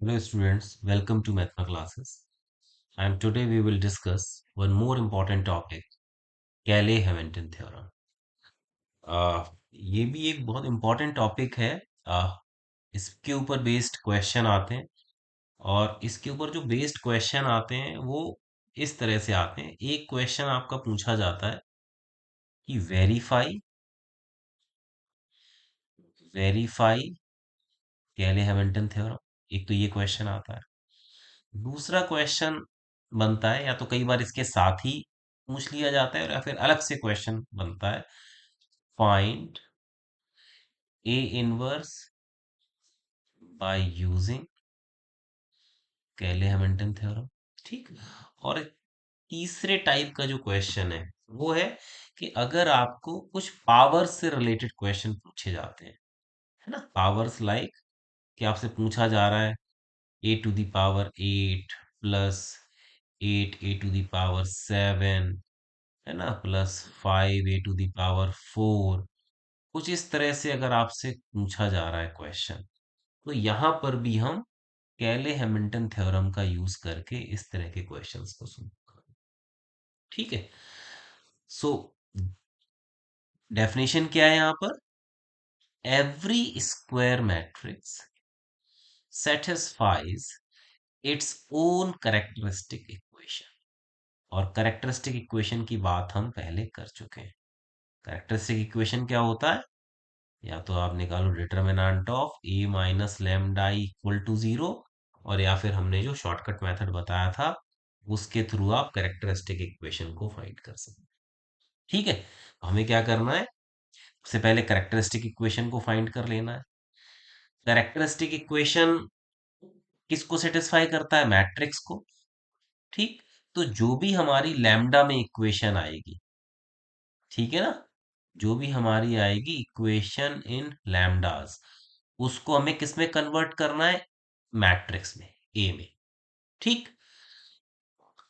Hello students, welcome to Mathma classes. And today we will discuss one more important topic, Cayley-Hamilton theorem. ये भी एक बहुत important topic है. इसके ऊपर बेस्ड क्वेश्चन आते हैं और इसके ऊपर जो बेस्ड क्वेश्चन आते हैं वो इस तरह से आते हैं. एक क्वेश्चन आपका पूछा जाता है कि वेरीफाई कैले-हैमिल्टन थ्योरम. एक तो ये क्वेश्चन आता है. दूसरा क्वेश्चन बनता है या तो कई बार इसके साथ ही पूछ लिया जाता है या फिर अलग से क्वेश्चन बनता है. Find A inverse by using Cayley Hamilton theorem. ठीक. और एक तीसरे टाइप का जो क्वेश्चन है वो है कि अगर आपको कुछ पावर से रिलेटेड क्वेश्चन पूछे जाते हैं, है ना, पावर्स लाइक कि आपसे पूछा जा रहा है a⁸ प्लस 8 a⁸ 7, है ना, प्लस 5 a⁴ कुछ इस तरह से अगर आपसे पूछा जा रहा है क्वेश्चन, तो यहां पर भी हम कैले हैमिल्टन थ्योरम का यूज करके इस तरह के क्वेश्चंस को सोल्व करें. ठीक है. सो डेफिनेशन क्या है यहां पर? Every square matrix satisfies it's own characteristic equation. और कैरेक्टरिस्टिक इक्वेशन की बात हम पहले कर चुके हैं. कैरेक्टरिस्टिक इक्वेशन क्या होता है? या तो आप निकालो determinant of A minus lambda equal to zero, और या फिर हमने जो शॉर्टकट मेथड बताया था उसके थ्रू आप कैरेक्टरिस्टिक इक्वेशन को फाइंड कर सकते हैं. ठीक है. तो हमें क्या करना है? सबसे पहले कैरेक्टरिस्टिक इक्वेशन को फाइंड कर लेना है. कैरेक्टरिस्टिक इक्वेशन किसको सेटिस्फाई करता है? मैट्रिक्स को. ठीक. तो जो भी हमारी लैम्डा में इक्वेशन आएगी, ठीक है ना, जो भी हमारी आएगी इक्वेशन इन लैम्डास, उसको हमें किस में कन्वर्ट करना है? मैट्रिक्स में, ए में. ठीक.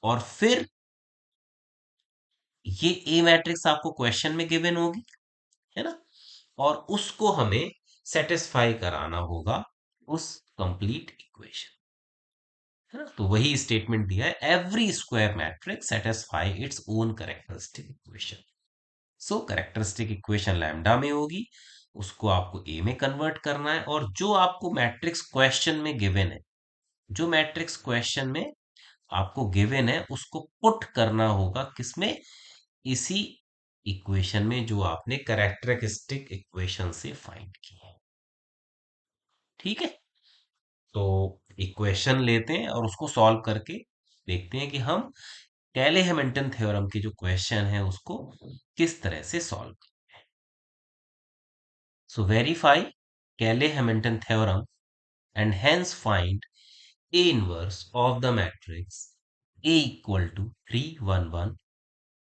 और फिर ये ए मैट्रिक्स आपको क्वेश्चन में गिवन होगी, है ना, और उसको हमें सेटिस्फाई कराना होगा उस कंप्लीट इक्वेशन, है ना. तो वही स्टेटमेंट दिया है, every square matrix satisfy its own characteristic equation. So characteristic equation lambda में होगी, उसको आपको ए में कन्वर्ट करना है, और जो आपको मैट्रिक्स क्वेश्चन में गिवन है, जो मैट्रिक्स क्वेश्चन में आपको गिवन है उसको पुट करना होगा किसमें? इसी इक्वेशन में जो आपने कैरेक्टरिस्टिक इक्वेशन से फाइंड की है. ठीक है. तो इक्वेशन लेते हैं और उसको सॉल्व करके देखते हैं कि हम कैले हैमिल्टन थ्योरम के जो क्वेश्चन है उसको किस तरह से solve. So verify Cayley-Hamilton theorem and hence find A inverse of the matrix A equal to 3 1 1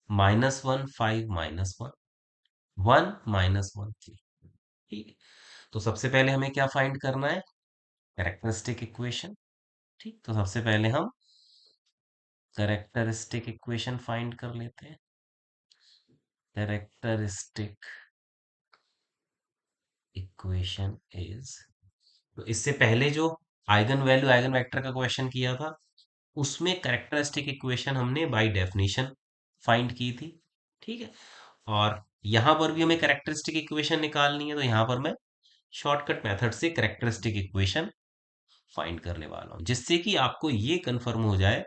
minus 1 5 minus 1 1 minus 1 3. ठीक है. तो सबसे पहले हमें क्या फाइंड करना है? Characteristic equation. ठीक. तो सबसे पहले हम कैरेक्टरिस्टिक इक्वेशन फाइंड कर लेते हैं. कैरेक्टरिस्टिक इक्वेशन इज, तो इससे पहले जो आइगन वैल्यू आइगन वेक्टर का क्वेश्चन किया था उसमें कैरेक्टरिस्टिक इक्वेशन हमने बाय डेफिनेशन फाइंड की थी. ठीक है. और यहां पर भी हमें कैरेक्टरिस्टिक इक्वेशन निकालनी है, तो यहां पर मैं शॉर्टकट मेथड से कैरेक्टरिस्टिक इक्वेशन फाइंड करने वाला हूं, जिससे कि आपको ये कंफर्म हो जाए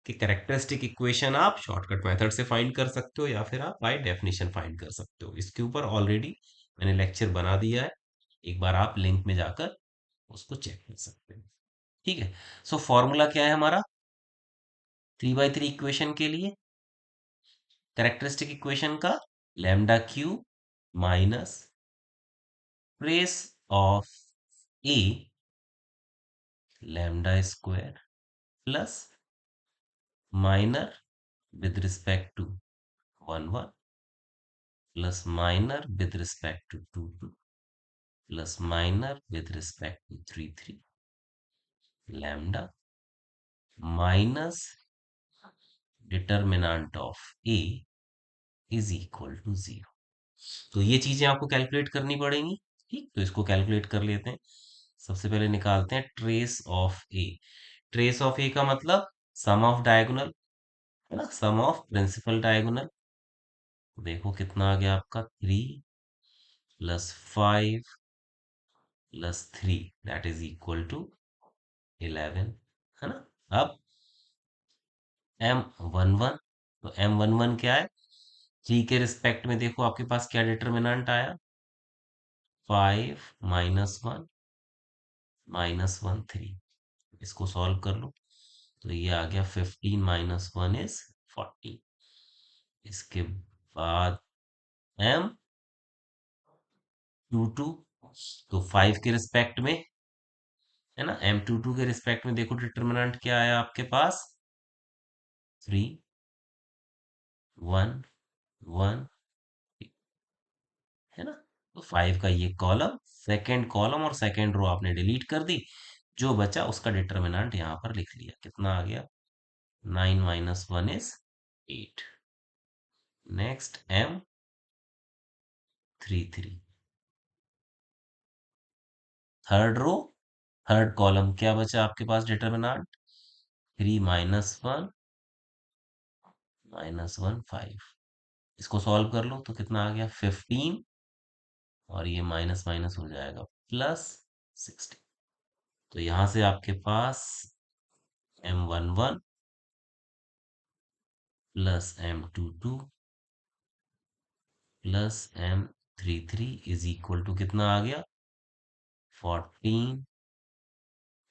कि कैरेक्टरिस्टिक इक्वेशन आप शॉर्टकट मेथड से फाइंड कर सकते हो या फिर आप बाय डेफिनेशन फाइंड कर सकते हो. इसके ऊपर ऑलरेडी मैंने लेक्चर बना दिया है, एक बार आप लिंक में जाकर उसको चेक कर सकते हैं. ठीक है. सो फॉर्मूला क्या है हमारा 3 by 3 इक्वेशन के लिए? कैरेक्टरिस्टिक इक्वेशन का lambda cube minus trace of A lambda square plus minor with respect to 1 1 plus minor with respect to 2 2 plus minor with respect to 3 3 lambda minus determinant of A is equal to zero. तो ये चीजें आपको calculate करनी पड़ेंगी. ठीक. तो इसको calculate कर लेते हैं. सबसे पहले निकालते हैं trace of A. Trace of A का मतलब सम ऑफ डायगोनल, है ना, सम ऑफ प्रिंसिपल डायगोनल। देखो कितना आ गया आपका, 3 + 5 + 3 दैट इज इक्वल टू 11, है ना। अब M11, तो M11 क्या है, 3 के रिस्पेक्ट में देखो आपके पास क्या डिटर्मिनेंट आया, 5 - 1 - 1 3। इसको सॉल्व कर लो तो ये आ गया 15 - 1 = 14। इसके बाद M22, तो 5 के रिस्पेक्ट में, है ना, M22 के रिस्पेक्ट में देखो डिटर्मिनेंट क्या आया आपके पास, 3 - 1 - 1, है ना। तो 5 का ये कॉलम, सेकेंड कॉलम और सेकेंड रो आपने डिलीट कर दी, जो बचा उसका डिटर्मिनेंट यहाँ पर लिख लिया, कितना आ गया, 9 - 1 = 8। Next M33, third row, third column क्या बचा आपके पास डिटर्मिनेंट, 3 - 1 - 1 5। इसको सॉल्व कर लो तो कितना आ गया, 15, और ये माइनस माइनस हो जाएगा, +16। तो यहां से आपके पास M11 + M22 + M33 is equal to कितना आ गया, 14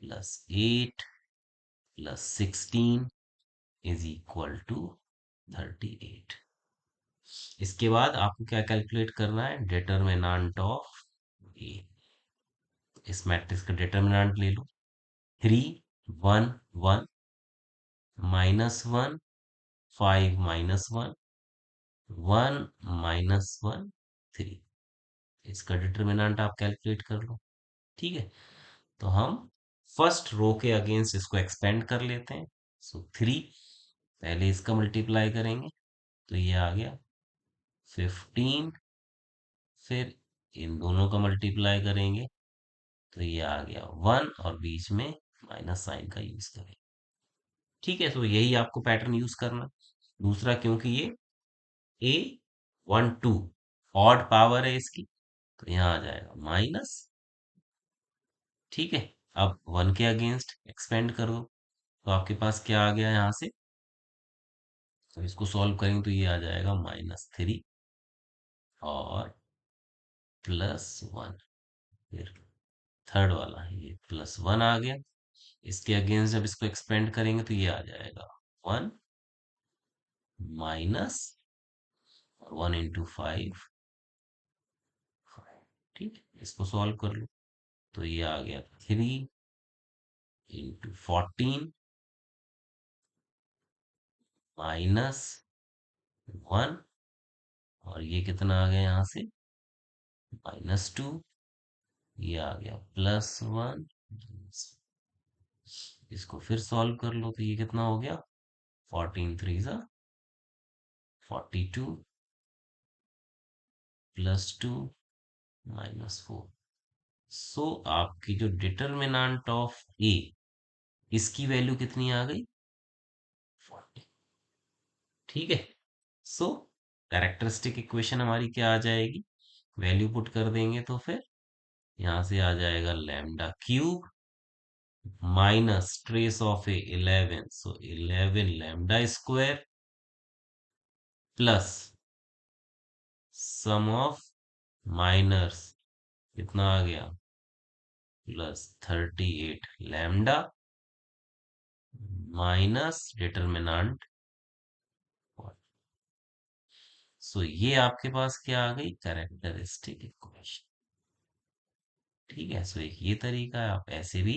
+ 8 + 16 इज इक्वल टू 38। इसके बाद आपको क्या कैलकुलेट करना है, डिटर्मिनेंट ऑफ ए। इस मैट्रिक्स का डिटर्मिनेंट ले लो, 3 1 1 -1 5 -1 1 - 1 3। इसका डिटर्मिनेंट आप कैलकुलेट कर लो, ठीक है। तो हम फर्स्ट रो के अगेंस्ट इसको एक्सपेंड कर लेते हैं। सो 3, पहले इसका मल्टीप्लाई करेंगे तो ये आ गया 15, फिर इन दोनों का मल्टीप्लाई करेंगे तो ये आ गया 1, और बीच में माइनस साइन का यूज करेंगे, ठीक है। तो यही आपको पैटर्न यूज करना। दूसरा, क्योंकि ये A12 ऑड पावर है इसकी, तो यहाँ आ जाएगा माइनस, ठीक है। अब 1 के अगेंस्ट एक्सपेंड कर दो तो आपके पास क्या आ गया यहाँ से, तो इसको सॉल्व करेंगे तो ये आ जाएगा -3 और +1। फिर थर्ड वाला ये +1 आ गया, इसके अगेंस्ट जब इसको एक्सपेंड करेंगे तो ये आ जाएगा 1 माइनस 1 × 5, ठीक है। इसको सॉल्व कर लो तो ये आ गया 3 × 14 -1, और ये कितना आ गया यहाँ से, -2, ये आ गया +1। इसको फिर सॉल्व कर लो तो ये कितना हो गया, 14 3 42 +2 -4। सो आपकी जो डिटर्मिनेंट ऑफ ए, इसकी वैल्यू कितनी आ गई, 40, ठीक है। सो कैरेक्टरिस्टिक इक्वेशन हमारी क्या आ जाएगी, वैल्यू पुट कर देंगे तो फिर यहाँ से आ जाएगा λ³ minus trace of A 11, so 11 λ² plus sum of minors, कितना आ गया, +38 λ माइनस डिटर्मिनेंट। सो ये आपके पास क्या आ गई, कैरेक्टरिस्टिक इक्वेशन, ठीक है। सो एक ये तरीका है, आप ऐसे भी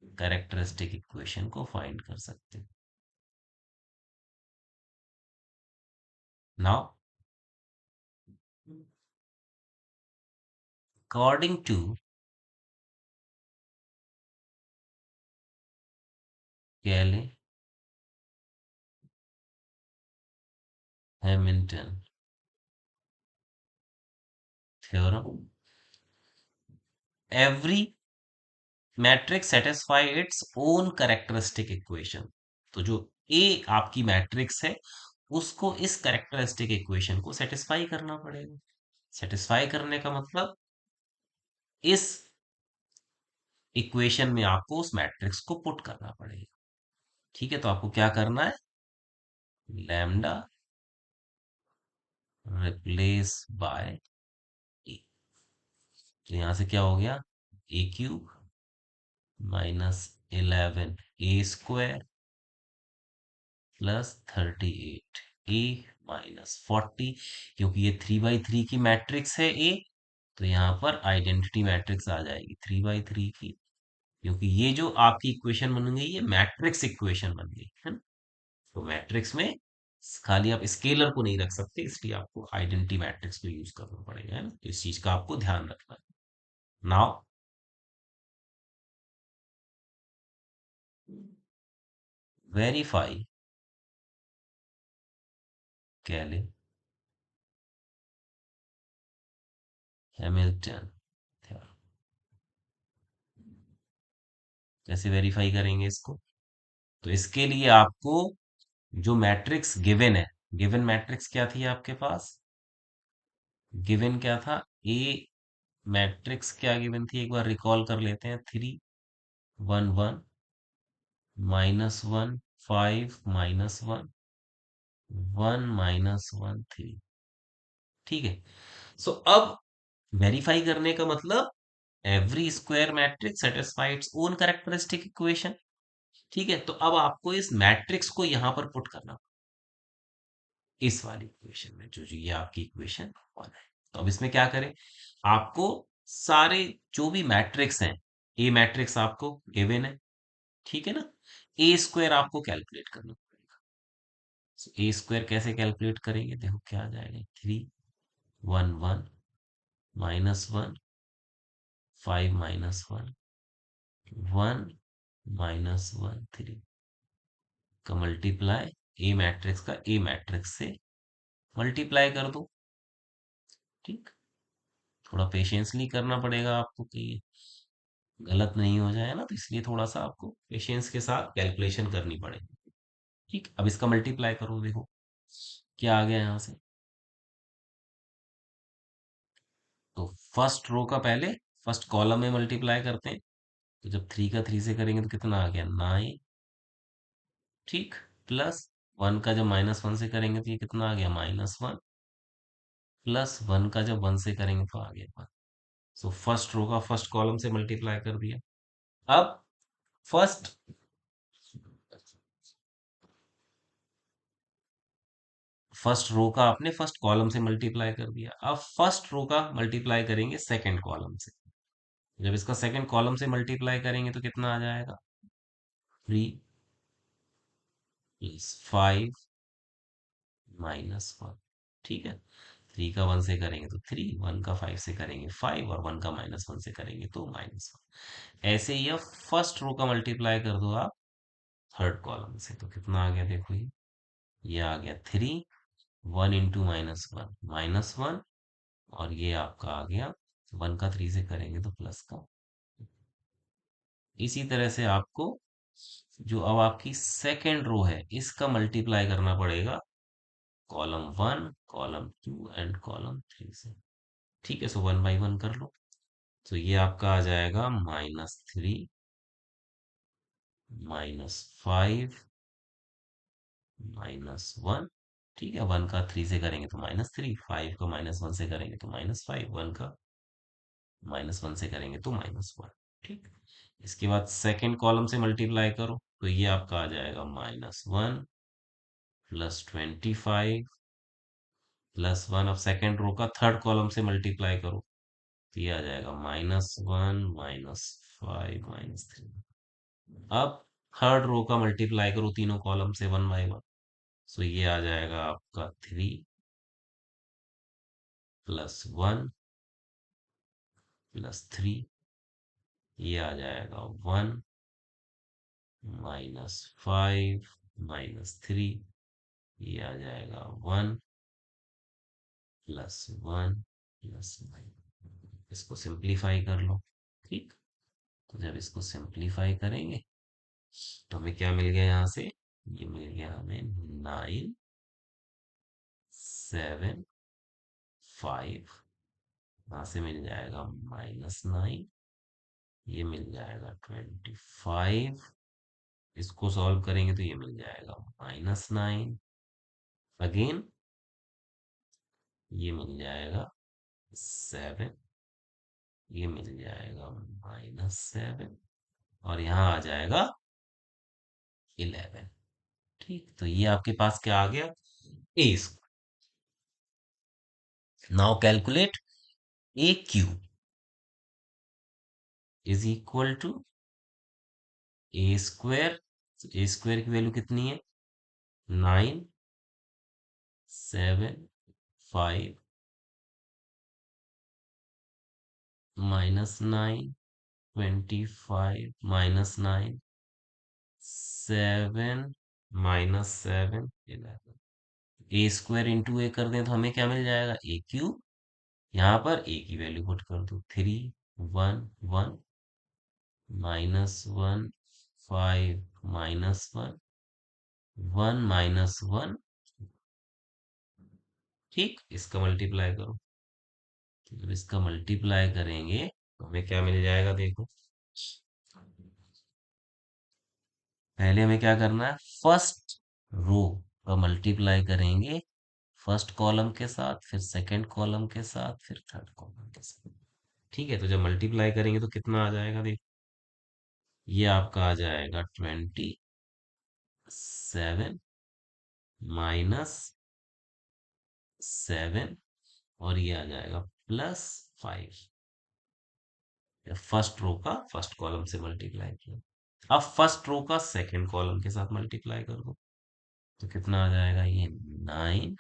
कैरेक्टरिस्टिक इक्वेशन को फाइंड कर सकते हो। नाउ अकॉर्डिंग टू कैले Hamilton theorem, every matrix satisfy its own characteristic equation. तो जो ए आपकी मैट्रिक्स है उसको इस कैरेक्टरिस्टिक इक्वेशन को सेटिस्फाई करना पड़ेगा। सेटिस्फाई करने का मतलब इस इक्वेशन में आपको उस मैट्रिक्स को पुट करना पड़ेगा। ठीक है, तो आपको क्या करना है, लैम्डा रिप्लेस बाय ए। तो यहां से क्या हो गया, ए क्यूब माइनस 11 a² प्लस 38 ए माइनस 40। क्योंकि ये 3 by 3 की मैट्रिक्स है ए, तो यहाँ पर आइडेंटिटी मैट्रिक्स आ जाएगी 3 by 3 की। क्योंकि ये जो आपकी इक्वेशन बन गई ये मैट्रिक्स इक्वेशन बन गई है ना। तो मैट्रिक्स में खाली आप स्केलर को नहीं रख सकते, इसलिए आपको आइडेंटिटी मैट्रिक्स को यूज करना पड़ेगा, है ना। तो इस चीज का आपको ध्यान रखना है। नाउ वेरीफाई कैले हैमिल्टन थ्योरम। कैसे वेरीफाई करेंगे इसको, तो इसके लिए आपको जो मैट्रिक्स गिवन है, गिवन मैट्रिक्स क्या थी आपके पास, गिवन क्या था, ए मैट्रिक्स क्या गिवन थी, एक बार रिकॉल कर लेते हैं, 3 1 1 -1 5 -1 1 -1 3। ठीक है, सो अब वेरीफाई करने का मतलब every square matrix satisfy its own characteristic equation. ठीक है, तो अब आपको इस मैट्रिक्स को यहां पर पुट करना, इस वाली इक्वेशन में, जो जो ये आपकी इक्वेशन 1 है। तो अब इसमें क्या करें, आपको सारे जो भी मैट्रिक्स हैं, ए मैट्रिक्स आपको गिवन है, ठीक है ना, a² आपको कैलकुलेट करना पड़ेगा। a² कैसे कैलकुलेट करेंगे, देखो क्या आ जाएगा, 3 1 1 -1 5 -1 1 का मल्टीप्लाई ए मैट्रिक्स का ए मैट्रिक्स से मल्टीप्लाई कर दो। ठीक, थोड़ा पेशेंसली करना पड़ेगा आपको कि गलत नहीं हो जाए ना, तो इसलिए थोड़ा सा आपको पेशेंस के साथ कैलकुलेशन करनी पड़ेगी। ठीक, अब इसका मल्टीप्लाई करो, देखो क्या आ गया यहाँ से। तो फर्स्ट रो का पहले फर्स्ट कॉलम में मल्टीप्लाई करते हैं, तो जब 3 का 3 से करेंगे तो कितना आ गया, 9। ठीक, प्लस 1 का जब -1 से करेंगे तो ये कितना आ गया, -1, प्लस 1 का जब 1 से करेंगे तो आ गया 1। सो फर्स्ट रो का फर्स्ट कॉलम से मल्टीप्लाई कर दिया। अब फर्स्ट फर्स्ट रो का आपने फर्स्ट कॉलम से मल्टीप्लाई कर दिया, अब फर्स्ट रो का मल्टीप्लाई करेंगे सेकंड कॉलम से। जब इसका सेकंड कॉलम से मल्टीप्लाई करेंगे तो कितना आ जाएगा, 3 + 5 -1। ठीक है, 3 का 1 से करेंगे तो 3, 1 का 5 से करेंगे 5, और 1 का -1 से करेंगे तो -1। ऐसे ही अब फर्स्ट रो का मल्टीप्लाई कर दो आप थर्ड कॉलम से, तो कितना आ गया, देखो ये आ गया 3, 1 × -1 -1, और ये आपका आ गया 1 का 3 से करेंगे तो प्लस का। इसी तरह से आपको जो अब आपकी सेकेंड रो है इसका मल्टीप्लाई करना पड़ेगा कॉलम 1, कॉलम 2 एंड कॉलम 3 से। ठीक है, सो 1 by 1 कर लो। तो ये आपका आ जाएगा -3 -5 -1। ठीक है, 1 का 3 से करेंगे तो -3, 5 का -1 से करेंगे तो -5, 1 का -1 से करेंगे तो -1। ठीक, इसके बाद सेकेंड कॉलम से मल्टीप्लाई करो, तो ये आपका आ जाएगा -1 +25 +1। अब सेकेंड रो का थर्ड कॉलम से मल्टीप्लाई करो, तो ये आ जाएगा -1 -5 -3। अब थर्ड रो का मल्टीप्लाई करो तीनों कॉलम से 1 by 1, सो ये आ जाएगा आपका 3 + 1 +3, ये आ जाएगा 1 -5 -3, ये आ जाएगा 1 +1 +9। इसको सिंप्लीफाई कर लो। ठीक, तो जब इसको सिंप्लीफाई करेंगे तो हमें क्या मिल गया यहाँ से, ये मिल गया हमें 9, 7, 5, यहाँ से मिल जाएगा -9, ये मिल जाएगा 25, इसको सॉल्व करेंगे तो ये मिल जाएगा -9, अगेन ये मिल जाएगा 7, ये मिल जाएगा -7, और यहाँ आ जाएगा 11। ठीक, तो ये आपके पास क्या आ गया, A. Now calculate A cube is equal to A²। A² की वैल्यू कितनी है, 9, 7, 5, -9, 25, -9, 7, -7, 11। A² इंटू ए कर दें तो हमें क्या मिल जाएगा, A³। यहाँ पर ए की वैल्यू पुट कर दो, 3, 1, 1, -1, 5, -1, 1, -1। ठीक, इसका मल्टीप्लाई करो, तो जब इसका मल्टीप्लाई करेंगे तो हमें क्या मिल जाएगा, देखो पहले हमें क्या करना है, फर्स्ट रो का मल्टीप्लाई करेंगे फर्स्ट कॉलम के साथ, फिर सेकंड कॉलम के साथ, फिर थर्ड कॉलम के साथ। ठीक है, तो जब मल्टीप्लाई करेंगे तो कितना आ जाएगा, देखो ये आपका आ जाएगा 27 -7, और ये आ जाएगा +5। फर्स्ट रो का फर्स्ट कॉलम से मल्टीप्लाई किया, अब फर्स्ट रो का सेकंड कॉलम के साथ मल्टीप्लाई कर दो, तो कितना आ जाएगा, ये 9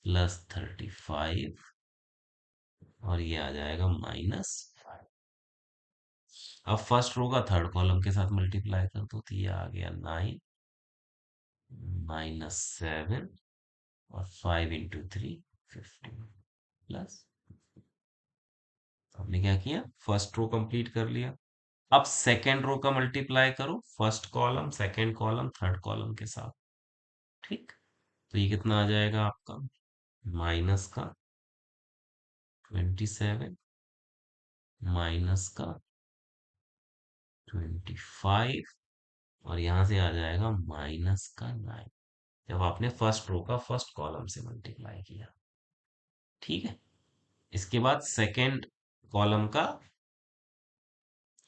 + 35, और ये आ जाएगा -5। अब फर्स्ट रो का थर्ड कॉलम के साथ मल्टीप्लाई कर दो, तो ये आ गया 9 -7, और 5 × 3 15 प्लस, हमने क्या किया, फर्स्ट रो कंप्लीट कर लिया। अब सेकेंड रो का मल्टीप्लाई करो first column second column third column के साथ। ठीक, तो ये कितना आ जाएगा आपका, माइनस का 27, माइनस का 25, और यहां से आ जाएगा -9, जब आपने फर्स्ट रो का फर्स्ट कॉलम से मल्टीप्लाई किया। ठीक है, इसके बाद सेकेंड कॉलम का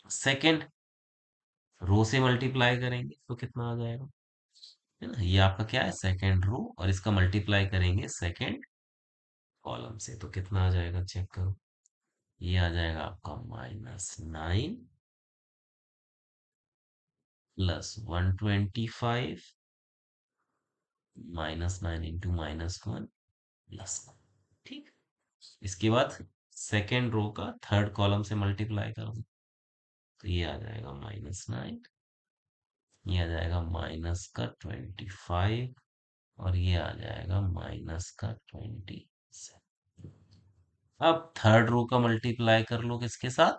सेकेंड रो से मल्टीप्लाई करेंगे तो कितना आ जाएगा, है ना, ये आपका क्या है, सेकेंड रो, और इसका मल्टीप्लाई करेंगे सेकेंड कॉलम से तो कितना आ जाएगा, चेक करो, ये आ जाएगा आपका -9 +125, -9 × -1 +1। ठीक, इसके बाद सेकेंड रो का थर्ड कॉलम से मल्टीप्लाई करो, तो ये आ जाएगा -9, ये आ जाएगा -का 25, और ये आ जाएगा -का 27। अब थर्ड रो का मल्टीप्लाई कर लो किसके साथ,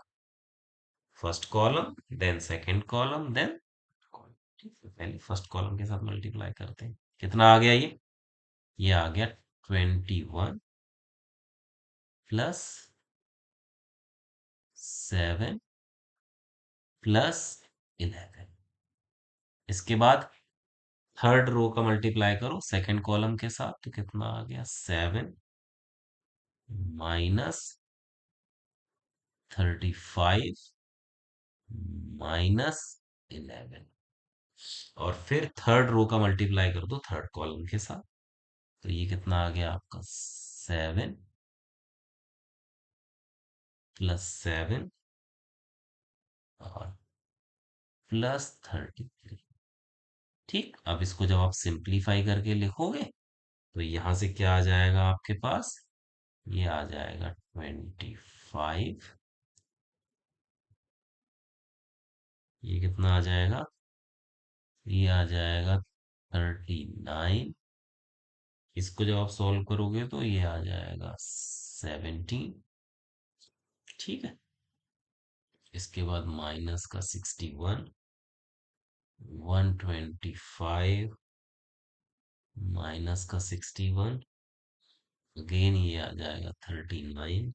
first column then second column then column. ठीक है, पहले फर्स्ट कॉलम के साथ मल्टीप्लाई करते हैं, कितना आ गया ये आ गया 21 +7 +11। इसके बाद थर्ड रो का मल्टीप्लाई करो सेकंड कॉलम के साथ, तो कितना आ गया, 7 -35 -11, और फिर थर्ड रो का मल्टीप्लाई कर दो थर्ड कॉलम के साथ, तो ये कितना आ गया आपका, 7 +7 और +33। ठीक, अब इसको जब आप सिंप्लीफाई करके लिखोगे तो यहां से क्या आ जाएगा आपके पास, ये आ जाएगा 25, ये कितना आ जाएगा, ये आ जाएगा 39, इसको जब आप सॉल्व करोगे तो ये आ जाएगा 17। ठीक है, इसके बाद माइनस का 61, 125 माइनस का 61, अगेन ये आ जाएगा 39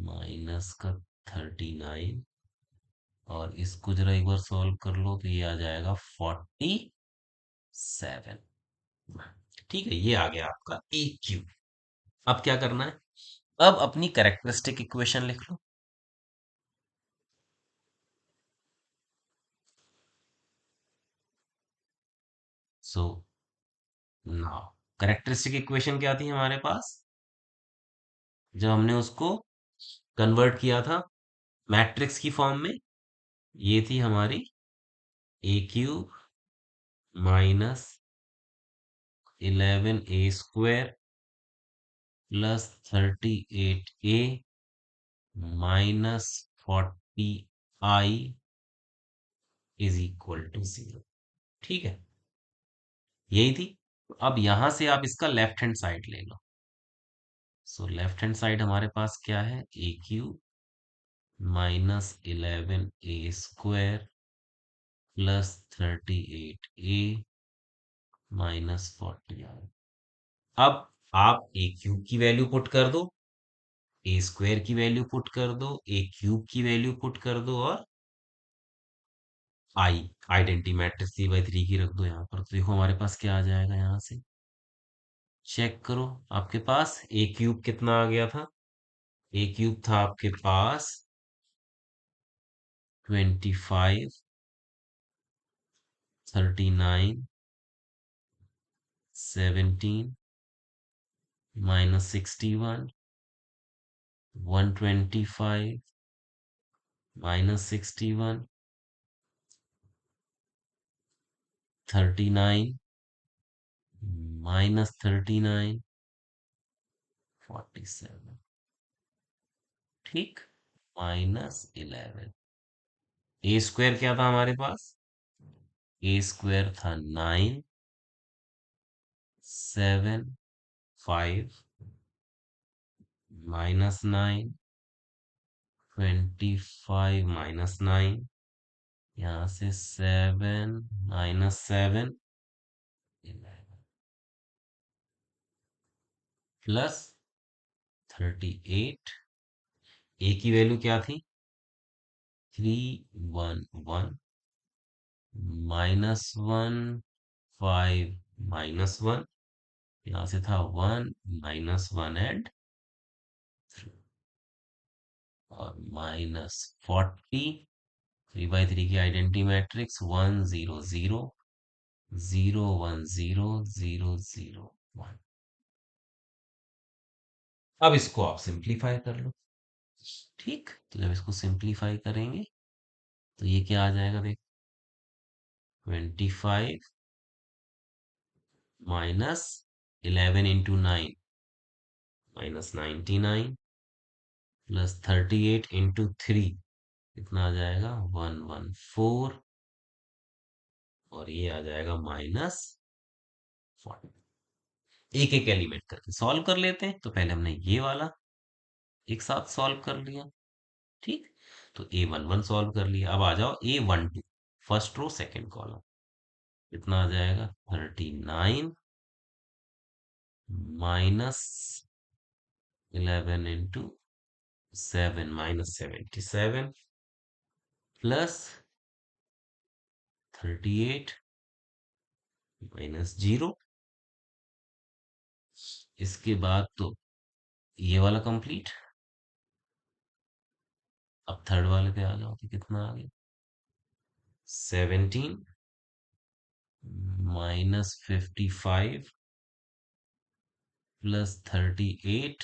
माइनस का 39, और इसको जरा एक बार सॉल्व कर लो तो ये आ जाएगा 47। ठीक है, ये आ गया आपका ए क्यू। अब क्या करना है, अब अपनी कैरेक्टरिस्टिक इक्वेशन लिख लो। सो नाउ कैरेक्टरिस्टिक इक्वेशन क्या थी हमारे पास, जब हमने उसको कन्वर्ट किया था मैट्रिक्स की फॉर्म में, ये थी हमारी A cube minus 11a² plus 38a minus 40i is equal to 0। ठीक है, यही थी। अब यहां से आप इसका लेफ्ट हैंड साइड ले लो। सो लेफ्ट हैंड साइड हमारे पास क्या है, A cube minus 11a² plus 38a minus 40i। अब आप ए क्यूब की वैल्यू पुट कर दो, ए स्क्वायर की वैल्यू पुट कर दो, ए क्यूब की वैल्यू पुट कर दो, और आई आइडेंटिटी मैट्रिक्स 3 by 3 की रख दो यहाँ पर। तो देखो हमारे पास क्या आ जाएगा, यहाँ से चेक करो। आपके पास ए क्यूब कितना आ गया था, ए क्यूब था आपके पास 25 39 17 माइनस 61 125 माइनस 61 39 माइनस 39 47। ठीक, -11। ए स्क्वायर क्या था हमारे पास, ए स्क्वायर था 9 7 5 -9 25 -9, यहाँ से 7 -7 प्लस 38। ए की वैल्यू क्या थी, 311 -1 5 -1, यहाँ से था 1 -1 एंड 3, और -40। 3 by 3 की आइडेंटिटी मैट्रिक्स 1 0 0 0 1 0 0 0 1। अब इसको आप सिंप्लीफाई कर लो। ठीक, तो जब इसको सिंप्लीफाई करेंगे तो ये क्या आ जाएगा, देख 25 माइनस 11 × 9 -99 प्लस 38 × 3 कितना आ जाएगा, 114, और ये आ जाएगा -40। एक एक एलिमेंट करके सॉल्व कर लेते हैं। तो पहले हमने ये वाला एक साथ सॉल्व कर लिया। ठीक, तो A11 सॉल्व कर लिया। अब आ जाओ A12, first row second column, कितना आ जाएगा, 39 -11 × 7 -77 प्लस 38 -0। इसके बाद तो ये वाला कंप्लीट। अब थर्ड वाले पे आ जाओ तो कितना आ गया, 17 -55 प्लस 38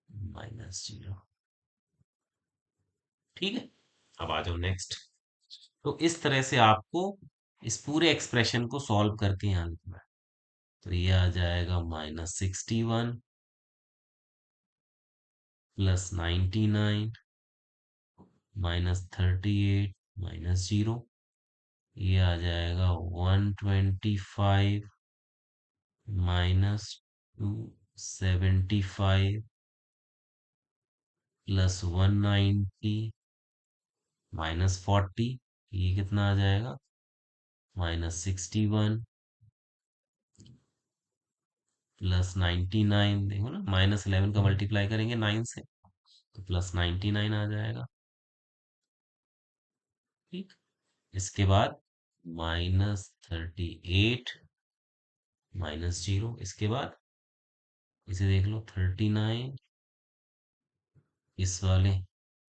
-0। ठीक है, अब आ जाओ नेक्स्ट। तो इस तरह से आपको इस पूरे एक्सप्रेशन को सॉल्व करके यहाँ लिखना है। तो ये आ जाएगा -61 प्लस 99 -38 -0। ये आ जाएगा 125 -275 प्लस 190 -40, ये कितना आ जाएगा? -61 प्लस 99, देखो ना, -11 का मल्टीप्लाई करेंगे 9 से तो +99 आ जाएगा। ठीक। इसके बाद -38 -0, इसके बाद इसे देख लो 39, इस वाले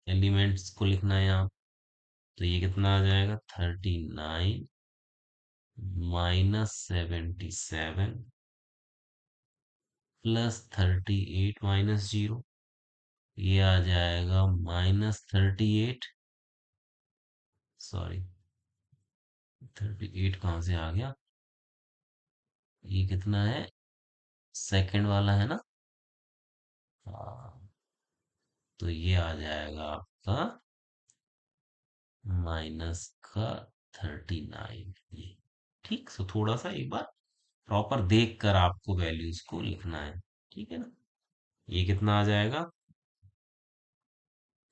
एलिमेंट्स को लिखना है यहाँ, तो ये कितना आ जाएगा? 39 -77 +38 -0, ये आ जाएगा -38, सॉरी 38 कहाँ से आ गया? ये कितना है? सेकंड वाला है ना? हाँ, तो ये आ जाएगा आपका माइनस का 39, ये। ठीक, सो थोड़ा सा एक बार प्रॉपर देख कर आपको वैल्यूज को लिखना है। ठीक है ना? ये कितना आ जाएगा?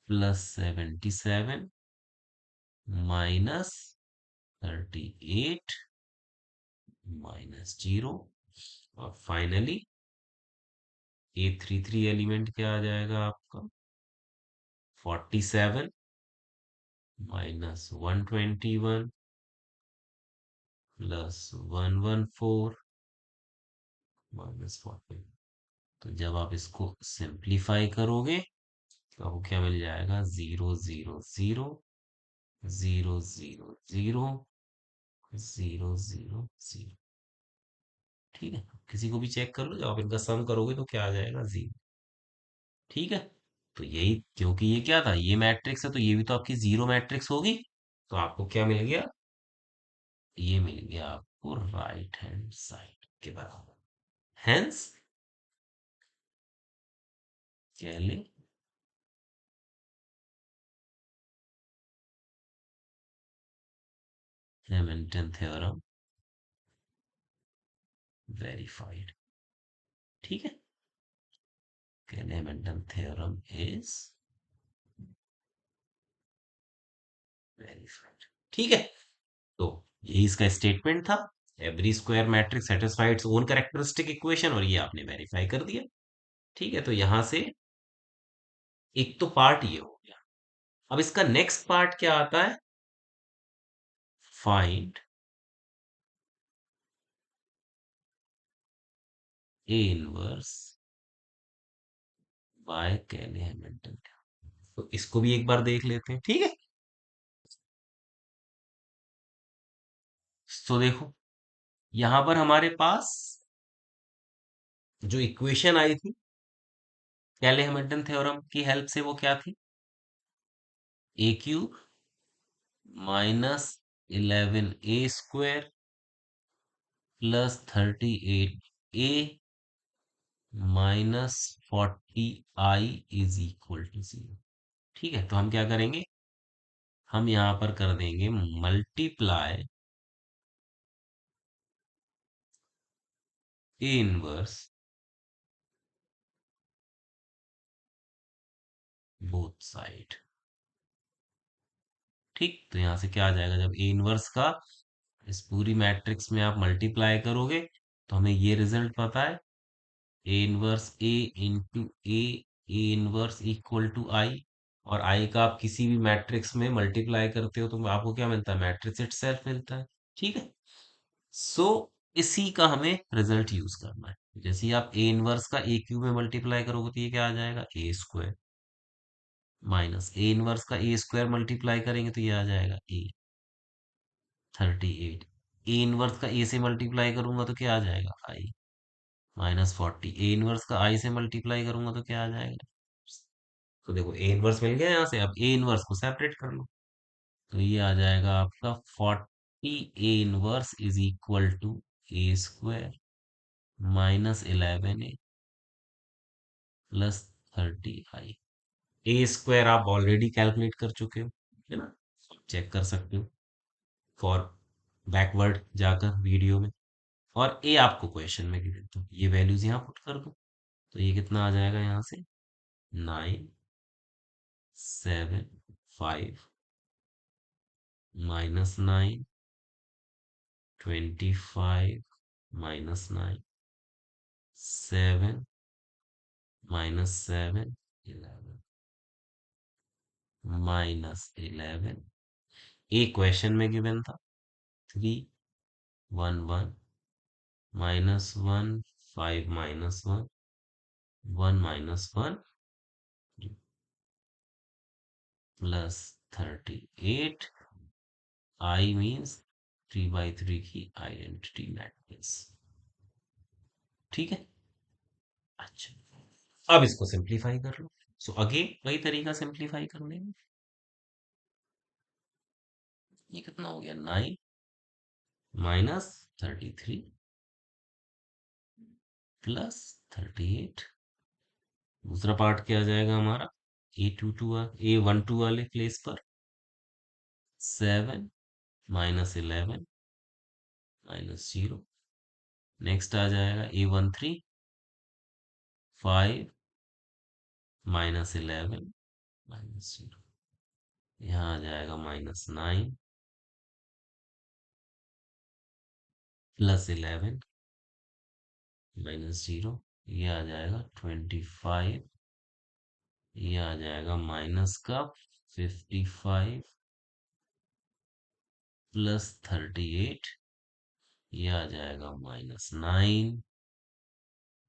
+77 -38 -0, और फाइनली A33 एलिमेंट क्या आ जाएगा आपका? 47 -121 +114 -40। तो जब आप इसको सिंप्लीफाई करोगे तो आपको क्या मिल जाएगा? 0 0 0 0 0 0 0। ठीक है, किसी को भी चेक कर लो, जब आप इनका सम करोगे तो क्या आ जाएगा? 0। ठीक है, तो यही, क्योंकि ये क्या था, ये मैट्रिक्स है, तो ये भी तो आपकी जीरो मैट्रिक्स होगी, तो आपको क्या मिल गया? ये मिल गया आपको राइट हैंड साइड के बराबर। हेंस कैले हैमिल्टन थ्योरम वेरीफाइड। ठीक है, कैले हैमिल्टन थ्योरम इज वेरीफाइड। ठीक है, तो यही इसका स्टेटमेंट था। Every square matrix satisfied it's own characteristic equation, और ये आपने वेरीफाई कर दिया। ठीक है, तो यहां से एक तो पार्ट ये हो गया। अब इसका नेक्स्ट पार्ट क्या आता है? फाइंड ए इनवर्स बाय कैले हैमिल्टन। तो इसको भी एक बार देख लेते हैं। ठीक है, तो देखो, यहां पर हमारे पास जो इक्वेशन आई थी कैले हैमिल्टन थ्योरम की हेल्प से, वो क्या थी? A³ -11A² +38A -40I is equal to 0। ठीक है, तो हम क्या करेंगे? हम यहां पर कर देंगे multiply A inverse both side. ठीक, तो यहां से क्या आ जाएगा? जब ए इनवर्स का इस पूरी मैट्रिक्स में आप मल्टीप्लाई करोगे तो हमें ये रिजल्ट पता है, A inverse A into A, A inverse equal to I. और आई का आप किसी भी मैट्रिक्स में मल्टीप्लाई करते हो तो आपको क्या मिलता है? मैट्रिक्स इटसेल्फ मिलता है। ठीक है, सो इसी का हमें रिजल्ट यूज करना है। जैसे ही आप ए इनवर्स का A³ में मल्टीप्लाई करोगे तो ये क्या आ जाएगा? A² माइनस ए इनवर्स का A² मल्टीप्लाई करेंगे तो ये आ जाएगा A38। ए इनवर्स का ए से मल्टीप्लाई करूंगा तो क्या आ जाएगा? आई -40। ए इनवर्स का आई से मल्टीप्लाई करूंगा तो क्या आ जाएगा? तो देखो, ए इनवर्स मिल गया यहाँ से, अब ए इनवर्स को सेपरेट कर लो, तो ये आ जाएगा आपका 40 A inverse is equal to A² -11A +30I। A² आप ऑलरेडी कैलकुलेट कर चुके हो, है ना? चेक कर सकते हो फॉर बैकवर्ड जाकर वीडियो में। और ए आपको क्वेश्चन में गिवन, तो ये वैल्यूज यहाँ पुट कर दो, तो ये कितना आ जाएगा यहाँ से? 9 7 5 -9 25 -9 7 -7 11 -11 एक क्वेश्चन में गिवन था 3 1 1 -1 5 -1 1 -1 +38 I मीन्स 3/3 की आइडेंटिटी मैट्रिक्स। ठीक है। अच्छा, अब इसको सिंप्लीफाई कर लो। सो अगेन वही तरीका सिंप्लीफाई करने में। ये कितना हो गया 9 -33 +38। दूसरा पार्ट क्या आ जाएगा हमारा A12 वाले प्लेस पर 7 -11 -0। नेक्स्ट आ जाएगा A13 5 -11 -0। यहाँ आ जाएगा -9 +11 -0। ये आ जाएगा 25। ये आ जाएगा माइनस का 55 +38। ये आ जाएगा -9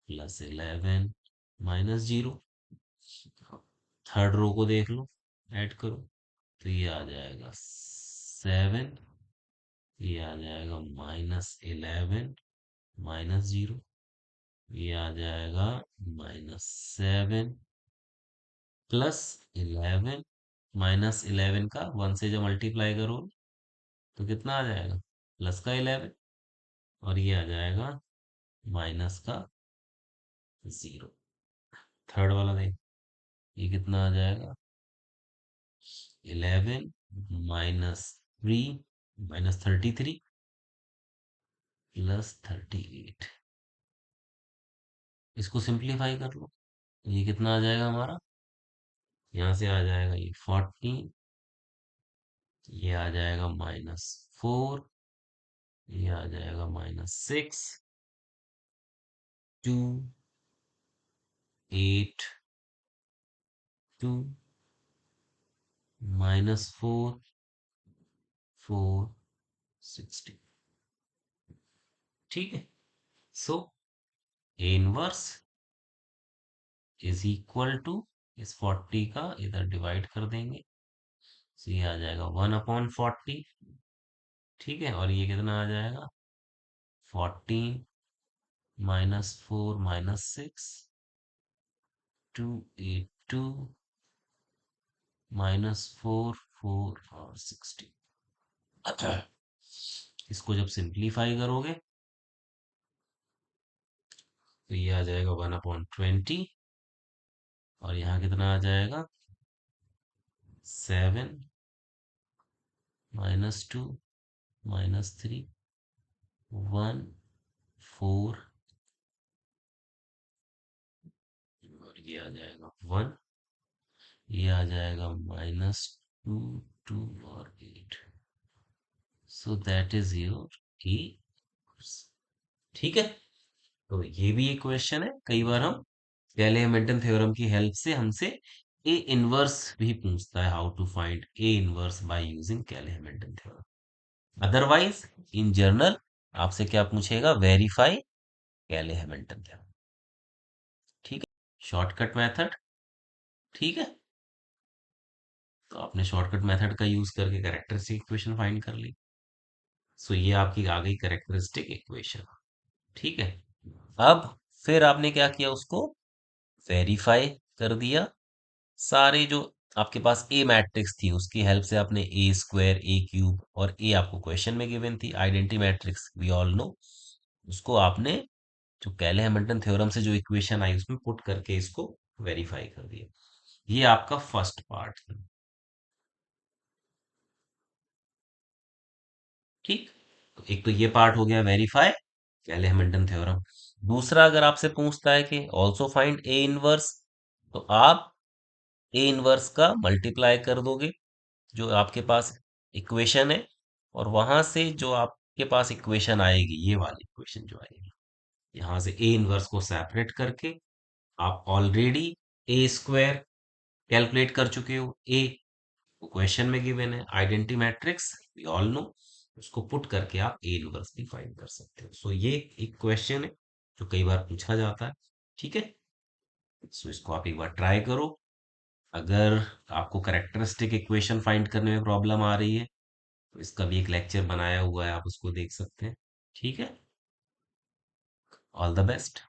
+11 -0। थर्ड रो को देख लो, ऐड करो तो ये आ जाएगा 7। ये आ जाएगा -11 -0। ये आ जाएगा -7 +11 -11 का 1 से जब मल्टीप्लाई करो तो कितना आ जाएगा प्लस का 11। और ये आ जाएगा माइनस का 0। थर्ड वाला देख, ये कितना आ जाएगा 11 -3 -33 +38। इसको सिंप्लीफाई कर लो, ये कितना आ जाएगा हमारा, यहाँ से आ जाएगा ये 14। ये आ जाएगा -4। ये आ जाएगा -6 2 8 2 -4 4 60। ठीक है। So A inverse is equal to इस 40 का इधर डिवाइड कर देंगे, तो ये आ जाएगा 1/40। ठीक है। और ये कितना आ जाएगा 14 -4 -6 282 -4 4 और 60। इसको जब सिंप्लीफाई करोगे तो ये आ जाएगा 1/20। और यहाँ कितना आ जाएगा 7 -2 -3 1 4। और ये आ जाएगा 1। ये आ जाएगा -2 2 और 8। सो दैट इज योर की। ठीक है। तो ये भी एक क्वेश्चन है, कई बार हम कैले हैमिल्टन थ्योरम की हेल्प से हमसे ए इनवर्स भी पूछता है, how to find A inverse by using Cayley Hamilton theorem. Otherwise in general आपसे क्या पूछेगा, वेरीफाई कैले हैमिल्टन थ्योरम। ठीक है, शॉर्टकट मेथड। ठीक है। तो आपने शॉर्टकट मेथड का यूज करके कैरेक्टरिस्टिक इक्वेशन फाइंड कर ली। सो ये आपकी आ गई कैरेक्टरिस्टिक इक्वेशन। ठीक है। अब फिर आपने क्या किया, उसको वेरीफाई कर दिया। सारे जो आपके पास ए मैट्रिक्स थी उसकी हेल्प से आपने A² A³ और ए आपको क्वेश्चन में गिवन थी identity matrix we all know, उसको आपने जो कैले हैमिल्टन थ्योरम से जो इक्वेशन आई उसमें पुट करके इसको वेरीफाई कर दिया। ये आपका फर्स्ट पार्ट था। ठीक। तो एक तो ये पार्ट हो गया वेरीफाई कैले हैमिल्टन थ्योरम। दूसरा, अगर आपसे पूछता है कि ऑल्सो फाइंड ए इनवर्स, तो आप ए इनवर्स का मल्टीप्लाई कर दोगे जो आपके पास इक्वेशन है, और वहां से जो आपके पास इक्वेशन आएगी, ये वाली इक्वेशन जो आएगी, यहां से ए इनवर्स को सेपरेट करके आप ऑलरेडी ए स्क्वायर कैलकुलेट कर चुके हो। ए क्वेश्चन में गिवन है, identity matrix we all know, उसको पुट करके आप ए इनवर्स भी फाइंड कर सकते हो। सो ये एक क्वेश्चन है जो कई बार पूछा जाता है। ठीक है, सो इसको आप एक बार ट्राई करो। अगर आपको करेक्टरिस्टिक इक्वेशन फाइंड करने में प्रॉब्लम आ रही है तो इसका भी एक लेक्चर बनाया हुआ है, आप उसको देख सकते हैं। ठीक है, ऑल द बेस्ट।